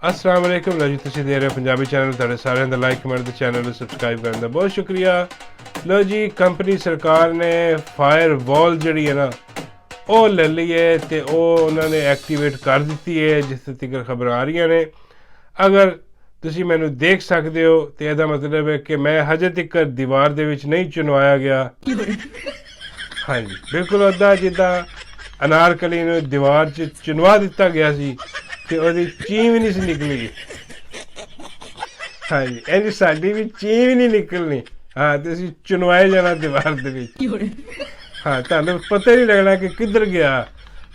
अस्सलाम वालेकुम लो जी, तुसीं देख रहे हो पंजाबी चैनल। तुहाडे सारिਆਂ ਦਾ ਲਾਈਕ ਕਮੈਂਟ ਤੇ ਚੈਨਲ ਨੂੰ ਸਬਸਕ੍ਰਾਈਬ ਕਰਨ ਦਾ ਬਹੁਤ ਸ਼ੁਕਰੀਆ। ਲੋ ਜੀ, ਕੰਪਨੀ ਸਰਕਾਰ ਨੇ ਫਾਇਰ ਵਾਲ ਜਿਹੜੀ ਹੈ ਨਾ ਉਹ ਲੈ ਲਈ ਹੈ ਤੇ ਉਹ ਉਹਨਾਂ ਨੇ ਐਕਟੀਵੇਟ ਕਰ ਦਿੱਤੀ ਹੈ, ਜਿਸ ਤੱਕ ਖਬਰਾਂ ਆ ਰਹੀਆਂ ਨੇ। ਅਗਰ ਤੁਸੀਂ ਮੈਨੂੰ ਦੇਖ ਸਕਦੇ ਹੋ ਤੇ ਇਹਦਾ ਮਤਲਬ ਹੈ ਕਿ ਮੈਂ ਹਜੇ ਤੱਕ ਦੀਵਾਰ ਦੇ ਵਿੱਚ ਨਹੀਂ ਚੁਣਵਾਇਆ ਗਿਆ। ਹਾਂਜੀ, ਬਿਲਕੁਲ ਉੱਦਾਂ ਜਿੱਦਾਂ ਅਨਾਰਕਲੀ ਨੂੰ ਦੀਵਾਰ 'ਚ ਚੁਣਵਾ ਦਿੱਤਾ ਗਿਆ ਸੀ ਤੇ ਉਹਦੀ ਚੀਂ ਵੀ ਨਹੀਂ ਸੀ ਨਿਕਲੀ। ਹਾਂਜੀ, ਇਹਦੀ ਸਾਡੀ ਵੀ ਚੀਂ ਵੀ ਨਹੀਂ ਨਿਕਲਣੀ। ਹਾਂ, ਤੇ ਅਸੀਂ ਚੁਣਵਾਏ ਜਾਣਾ ਦੀਵਾਰ ਦੇ ਵਿੱਚ। ਹਾਂ, ਤੁਹਾਨੂੰ ਪਤਾ ਹੀ ਨਹੀਂ ਲੱਗਣਾ ਕਿ ਕਿੱਧਰ ਗਿਆ।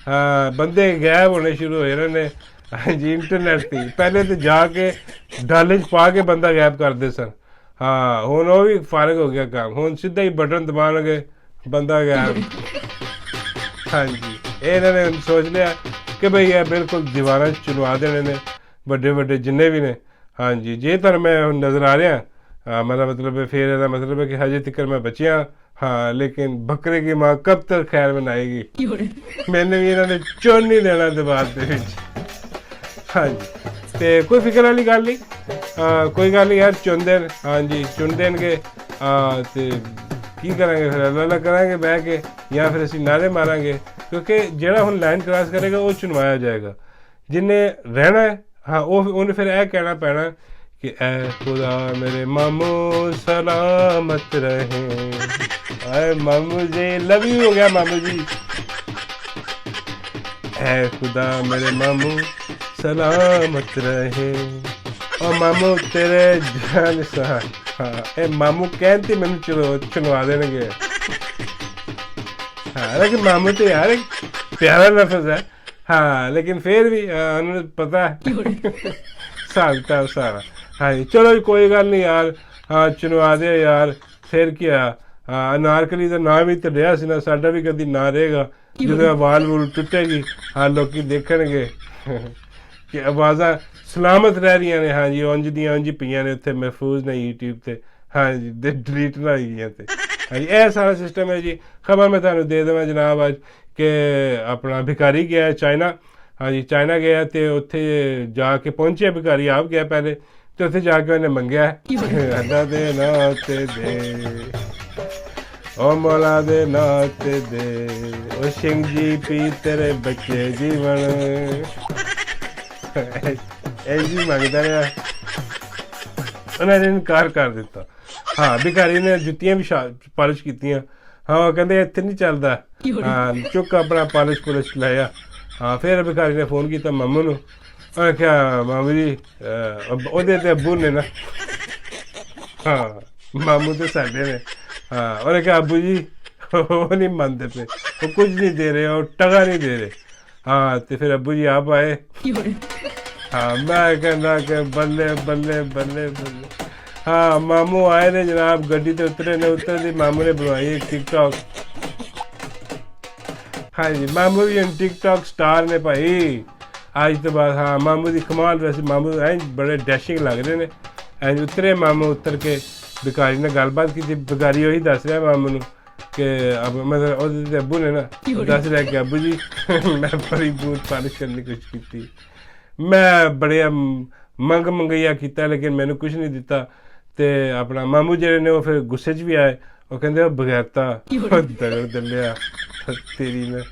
ਹਾਂ, ਬੰਦੇ ਗਾਇਬ ਹੋਣੇ ਸ਼ੁਰੂ ਹੋ ਜਾਣੇ ਨੇ। ਹਾਂਜੀ, ਇੰਟਰਨੈਟ 'ਤੇ ਪਹਿਲੇ ਤਾਂ ਜਾ ਕੇ ਡਾਲੇ 'ਚ ਪਾ ਕੇ ਬੰਦਾ ਗਾਇਬ ਕਰਦੇ ਸਨ। ਹਾਂ, ਹੁਣ ਉਹ ਵੀ ਫਾਰਗ ਹੋ ਗਿਆ ਕੰਮ। ਹੁਣ ਸਿੱਧਾ ਹੀ ਬਟਨ ਦਬਾਉਣਗੇ, ਬੰਦਾ ਗਾਇਬ। ਹਾਂਜੀ, ਇਹਨਾਂ ਨੇ ਸੋਚ ਲਿਆ ਕਿ ਬਈ ਇਹ ਬਿਲਕੁਲ ਦੀਵਾਰਾਂ 'ਚ ਚੁਣਵਾ ਦੇਣੇ ਨੇ ਵੱਡੇ ਵੱਡੇ ਜਿੰਨੇ ਵੀ ਨੇ। ਹਾਂਜੀ, ਜੇ ਤੁਹਾਨੂੰ ਮੈਂ ਹੁਣ ਨਜ਼ਰ ਆ ਰਿਹਾ, मेरा मतलब है फिर ਇਹਦਾ मतलब है कि हजे तक मैं बचिया। हाँ, लेकिन बकरे की माँ कब तक खैर मनाएगी। मैंने भी इन्होंने चुन नहीं देना दीवार ਦੇ ਵਿੱਚ। ਹਾਂਜੀ, ਤੇ ਕੋਈ ਫਿਕਰ ਵਾਲੀ ਗੱਲ ਨਹੀਂ। ਕੋਈ ਗੱਲ ਨਹੀਂ ਯਾਰ, ਚੁਣਦੇ ਨੇ। ਹਾਂਜੀ, ਚੁਣ ਦੇਣਗੇ। ਤੇ ਕੀ ਕਰਾਂਗੇ ਫਿਰ? ਅੱਲਾ ਅੱਲਾ ਕਰਾਂਗੇ ਬਹਿ ਕੇ, ਜਾਂ ਫਿਰ ਅਸੀਂ ਨਾਰੇ ਮਾਰਾਂਗੇ, ਕਿਉਂਕਿ ਜਿਹੜਾ ਹੁਣ ਲਾਈਨ ਕ੍ਰਾਸ ਕਰੇਗਾ ਉਹ ਚੁਣਵਾਇਆ ਜਾਏਗਾ। ਜਿਹਨੇ ਰਹਿਣਾ ਹੈ, ਹਾਂ, ਉਹਨੇ ਫਿਰ ਇਹ ਕਹਿਣਾ ਪੈਣਾ कि ऐ खुदा मेरे मामू सलामत रहे। आए मामू जी, लव यू हो गया मामू जी। ऐ खुदा मेरे मामू सलामत रहे और मामू तेरे जान सा। हाँ, ए मामू कहते मैंने चलो चुनवा देंगे। हाँ, लेकिन मामू तो यार एक प्यारा लफ्ज है। हाँ, लेकिन फिर भी उन्हें पता है सालता सारा। हाँ जी, चलो जी, कोई गल नहीं यार। हाँ, चुनवा दे यार, फिर क्या। हाँ, अनारकली का नाम भी तो रहा ना, साडा भी कभी ना रहेगा। जो वाल वूल टुटेगी, हाँ, लोग देखणगे कि आवाज़ा सलामत रह रही ने। हाँ जी, उंज दियां उंज पईयां ने उत्थे महफूज ने यूट्यूब ते। हाँ जी, डिलीट ना होई गईयां ते। हाँ जी, यह सारा सिस्टम है जी। खबर मैं तुहानूं दे देवां जनाब अज कि अपना भिखारी गया चाइना। हाँ जी, चाइना गया तो उत्थे जाके पहुंचे भिखारी, आप गया पहले तो उत्थे जाके उन्हें मंगया अल्लाह दे नाते दे, ओ मौला दे नाते दे, ओ सिंह जी पी तेरे बच्चे जीवन। ऐसी मंगता रहा, उन्हें इनकार कर दिता। हाँ, भिखारी ने जुत्तियां भी पालिश कीतियां। हाँ, कहते इत्थे नहीं चलता। हाँ, चुक अपना पालिश पुलिश लाया। हाँ, फिर भिखारी ने फोन किया मामू नूं। उन्हें क्या मामू जी, ਉਹਦੇ ਤੇ ਅੱਬੂ ਨੇ ਨਾ। ਹਾਂ, ਮਾਮੂ ਤੇ ਸਾਡੇ ਨੇ। हाँ, उन्हें कहा अबू जी वो नहीं मानते पे, वो कुछ नहीं दे रहे और टका नहीं दे रहे। हाँ, तो फिर अबू जी आप आए। हाँ, मैं कहना कि बल्ले बल्ले बल्ले बल्ले। हाँ, मामू आए ने जनाब, गड्डी ते उतरे ने, उतरते मामू ने बनवाई एक टिकटॉक। हाँ जी, मामू भी टिकटॉक स्टार ने भाई आज तो बाद। हाँ, मामू की कमाल। वैसे मामू एंज बड़े डैशिंग लग रहे हैं। एंज उतरे मामू, उतर के भिखारी ने गलबात की। भिखारी वही दस रहा मामू नूं कि अब मतलब ਉਹਦੇ ਅੱਬੂ ਨੇ ਨਾ ਦੱਸ ਰਿਹਾ ਕਿ ਅੱਬੂ ਜੀ मैं बड़ी बूट पालिश करने की कोशिश की, मैं बड़े मंगैया किया लेकिन मैंने कुछ नहीं दिता। ਤੇ ਆਪਣਾ ਮਾਮੂ ਜਿਹੜੇ ਨੇ ਉਹ ਫਿਰ ਗੁੱਸੇ 'ਚ ਵੀ ਆਏ। ਉਹ ਕਹਿੰਦੇ ਉਹ ਬਗੈਰਤਾ ਦਗੜ ਦਲਿਆ तेरी में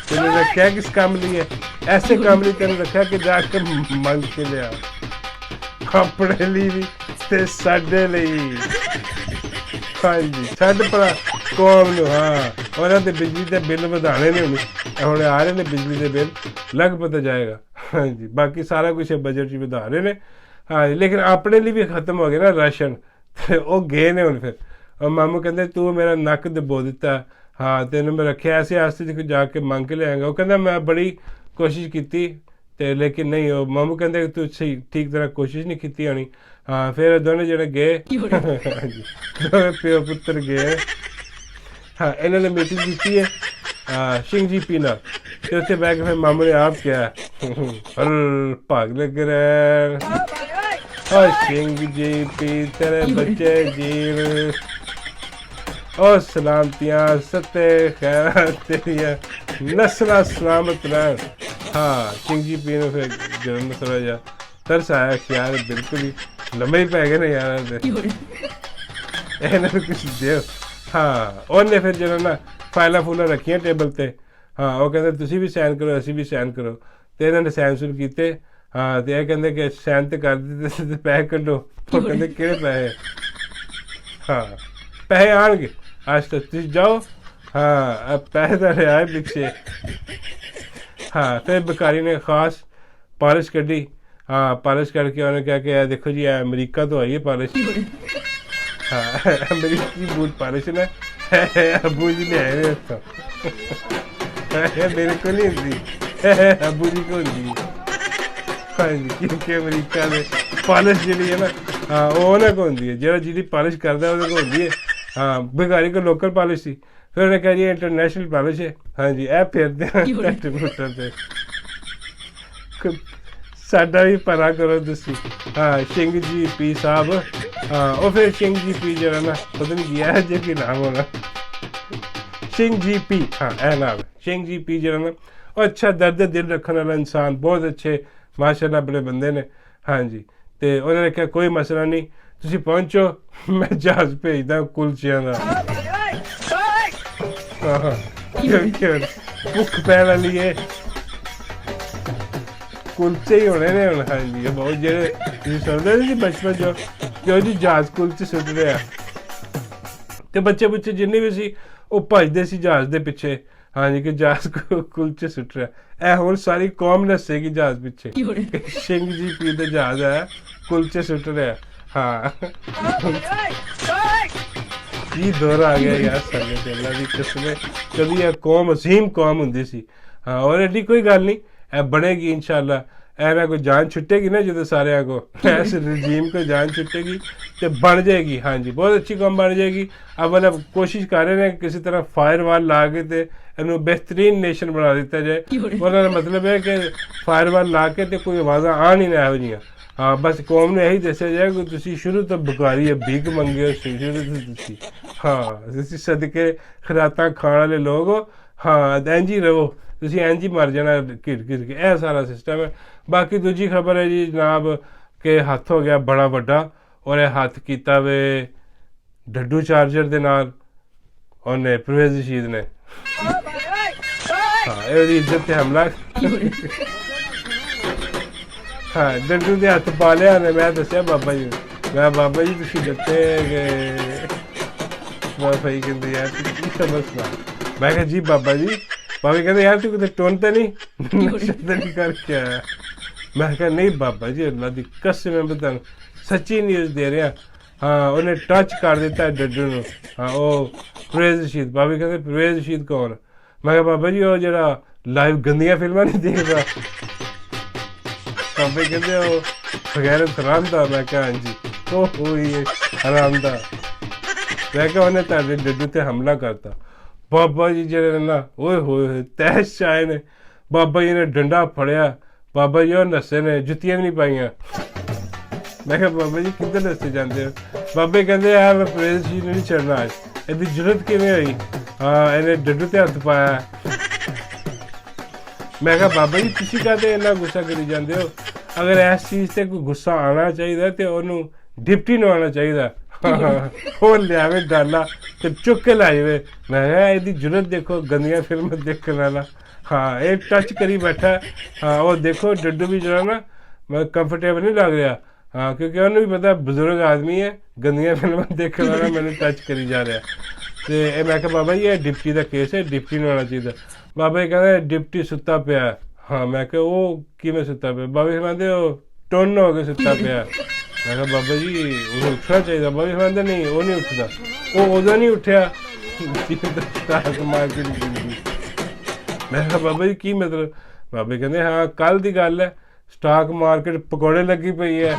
तूने रखा किस काम लिए? ऐसे काम लिए तेने रखा कि जाके मंग के लिया अपने लिए भी ते साडे लिए। हाँ जी, छड्ड भला कौम नूं। हाँ, उन्हां दे बिजली दे बिल वधाने ने हुण आ रहे ने बिजली दे बिल, लग पता जाएगा। हाँ जी, बाकी सारा कुछ बजट च वधा रहे ने। हाँ जी, लेकिन अपने लिए भी खत्म हो गया ना राशन, ते ओ गए ने हुण। फिर और मामू कहते तू मेरा नक दबो दिता। हाँ, तेन मैं रखे ऐसे आस्ते जाके मंग के लियागा। वो कहता मैं बड़ी कोशिश की ते लेकिन नहीं। वो मामू कहते तू सही ठीक तरह कोशिश नहीं की होनी। हाँ, फिर दोनों जने गए। प्यो पुत्र गए। हाँ, इन्होंने मीटिंग की है। हाँ, सिंह जी पीना तो उत्थे बह के फिर मामू ने आप क्या भाग लग रहे और सिंह जी पी तेरे बच्चे जीव और सलामतियाँ सत्ते खैर तेरिया नस्ल सलामत रह। हाँ सिंह जी पी ने फिर जन्म थोड़ा जा तरस आया कि यार बिल्कुल ही लंबे ही पै गए ने यार ਇਹਨਾਂ ਨੂੰ ਕੁਛ ਦਿਓ। ਹਾਂ ਉਹਨੇ ਫਿਰ ਜਦੋਂ ਨਾ ਫਾਈਲਾਂ ਫੂਲਾਂ ਰੱਖੀਆਂ ਟੇਬਲ ਤੇ, ਹਾਂ ਉਹ ਕਹਿੰਦੇ ਤੁਸੀਂ ਵੀ ਸਾਈਨ ਕਰੋ ਅਸੀਂ ਵੀ ਸਾਈਨ ਕਰੋ, ਤੇ ਇਹਨਾਂ ਨੇ ਸਾਈਨ ਸ਼ੁਰੂ ਕੀਤੇ। ਹਾਂ ਤੇ ਇਹ ਕਹਿੰਦੇ ਕਿ ਸਾਈਨ ਤੇ ਕਰ ਦਿੱਤੇ ਤੇ ਪੈਸੇ ਕੱਢੋ। ਉਹ ਕਹਿੰਦੇ ਕਿਹੜੇ ਪੈਸੇ? ਹਾਂ ਪੈਸੇ ਆਉਣਗੇ ਅੱਜ ਤੱਕ ਤੁਸੀਂ ਜਾਓ। ਹਾਂ ਪੈਸੇ ਤਾਂ ਰਿਹਾ ਪਿੱਛੇ। ਹਾਂ ਫਿਰ ਬਕਾਰੀ ਨੇ ਖਾਸ ਪਾਲਿਸ਼ ਕੱਢੀ। ਹਾਂ ਪਾਲਿਸ਼ ਕਰਕੇ ਉਹਨੇ ਕਿਹਾ ਕਿ ਇਹ ਦੇਖੋ ਜੀ ਇਹ ਅਮਰੀਕਾ ਤੋਂ ਆਈ ਹੈ ਪਾਲਿਸ਼। हाँ अमरीकी बूट पालिश ने अबू जी ले आए तो मेरे को नहीं होती, अबू जी को होती। हाँ जी क्योंकि अमरीका में पालिश जी है ना, हाँ वो ना को होती है जो जी पालिश करता है वो होती है। हाँ भिखारी को लोकल पालिश थी, फिर उन्हें कहा जी इंटरनेशनल पालिश है। हाँ जी ए फेरते हैं साडा भी भला करो तुसी। हाँ सिंह जी पी साहब। हाँ वो फिर सिंह जी पी जरा ना पता नहीं किया है जो कि नाम होना सिंह जी पी। हाँ ए नाम है सिंह जी पी जरा ना। और अच्छा दर्द दिल रखने वाला इंसान, बहुत अच्छे माशाल्लाह बड़े बंदे ने। हाँ जी तो उन्होंने कहा कोई मसला नहीं तुसी पहुँचो मैं जहाज भेजदा कुलचियां दा। हाँ भुख पैन वाली है कुलचे ही होने ने हुण। हाँ जी बहुत जेह्ड़े तुसीं सुणदे नी बचपन च कि जी जहाज कुलचे सुट रहे आ, ते बच्चे बुच्चे जिन्ने भी सी ओह् भजदे सी जहाज दे पिछे। हाँ जी कि जहाज कुलचे सुट रहा। ए हुण सारी कौम नस्सेगी जहाज पिछे सिंह जी पी दे जहाज है कुलचे सुट रहा। हाँ की दौर आ गया यार साले ते अल्लाह दी कसम। कभी यह कौम असीम कौम हुंदी सी। हाँ और एडी कोई गल नहीं ए बनेगी इंशाल्लाह। ऐना को जान छुटेगी ना जो सारे को इस रजीम को जान छुटेगी तो बन जाएगी। हाँ जी बहुत अच्छी कौम बन जाएगी। अब मतलब कोशिश कर रहे हैं किसी तरह फायर वाल ला के ते इन्हों बेहतरीन नेशन बना दिता जाए। उन्होंने मतलब है कि फायर वाल ला के ते कोई आवाज़ा आन ही ना हो जी। हाँ बस कौम ने यही दसिया जाए कि तुसी शुरू तो बकारी है भीख मंगे हो शुरू तो तुसी। हाँ तुसी सदके खरातां खाने वाले लोग हो। हाँ इंज ही रहो तुसी इंज ही मर जाना घिर घिर के। यह सारा सिस्टम है। बाकी दूजी खबर है जी जनाब के हाथ हो गया बड़ा वड्डा और यह हाथ किया वे डड्डू चार्जर दे नाल उन्हें परवेज़ रशीद ने। हाँ ये इज्जत ते हमला। हाँ डड्डू के हथ पा लिया ने। मैं दसिया बाबा जी मैं बाबा जी तुसी दते गए भाई कहते यार की समझ सुना। मैं कहा जी बाबा जी। बाबा कहते यार तू कितने टोन तो नहीं करके आया। मैं कहा नहीं बाबा जी अल्लाह दी कसम मैं बता सच्ची न्यूज़ दे रहा। हाँ उन्हें टच कर दिता है डड्डू ने। हाँ वो परवेज़ रशीद। बाबा कहते परवेज़ रशीद कौन? मैं कहा बाबा जी वो जरा लाइव गंदियां फिल्मां नहीं देखदा। बाबा कहते वो बगैर हराम दा। मैं कहा हाँ जी वो ही हराम दा। मैं कहा उन्हें तारे डड्डू ते हमला करता। बाबा जी जरे ना ओए होए तैश आए ने। बाबा जी ने डंडा फड़िया। बाबा जी और नस्से ने जुत्तियां भी नहीं पाइया। मैं कहा बाबा जी किधर नस्से जाते हो? बाबे कहते यार मैं परवेज़ जी ने नहीं छड़ना आज इसकी जरूरत किवें हुई। हाँ इन्हें डड्डू ते हथ पाया। मैं कहा बाबा जी तुसीं काहते इन्ना गुस्सा करी जाते हो? अगर इस चीज़ से कोई गुस्सा आना चाहिए तो उन्होंने डिप्टी नू आना चाहिए। वो लियावे डाला तो चुक के लाई वे। मैं यदी जरूरत देखो गंदियां फिल्म देखने वाला। हाँ ये टच करी बैठा। हाँ वो देखो डड्डू भी जरा ना मैं कंफर्टेबल नहीं लग रहा। हाँ क्योंकि उन्हें भी पता बुजुर्ग आदमी है गंदियां फिल्म देखने वाला मैंने टच करी जा रहा। तो मैं कहा बाबा जी ये डिप्टी का केस है डिप्टी नहीं होना चाहिए। बाबा जी कहते डिप्टी सुता पिया। हाँ मैं कहा वो किवें सुता पिया? बाबा जी कहते वो टोन हो के सुता पिया। मैं कहा बाबा जी उन्हें उठना चाहिए। बाबा जी कहते नहीं वो नहीं उठता। वो उदों नहीं उठा मार्केट। मैं कहा बाबा जी की मतलब? बाबा जी कहते हाँ कल की गल है स्टॉक मार्केट पकौड़े लगी पई है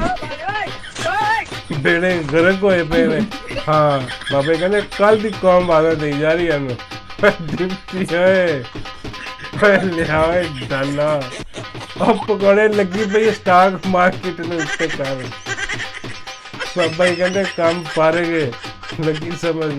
बेड़े गर्क होए पे ने। हाँ बाबा जी कहते कल की कौम वादा दी जा रही है लिया डाला और पकौड़े लगी पई स्टॉक मार्केट ने उत्ते कर। बाबा जी कहते काम पारे गए लगी समझ।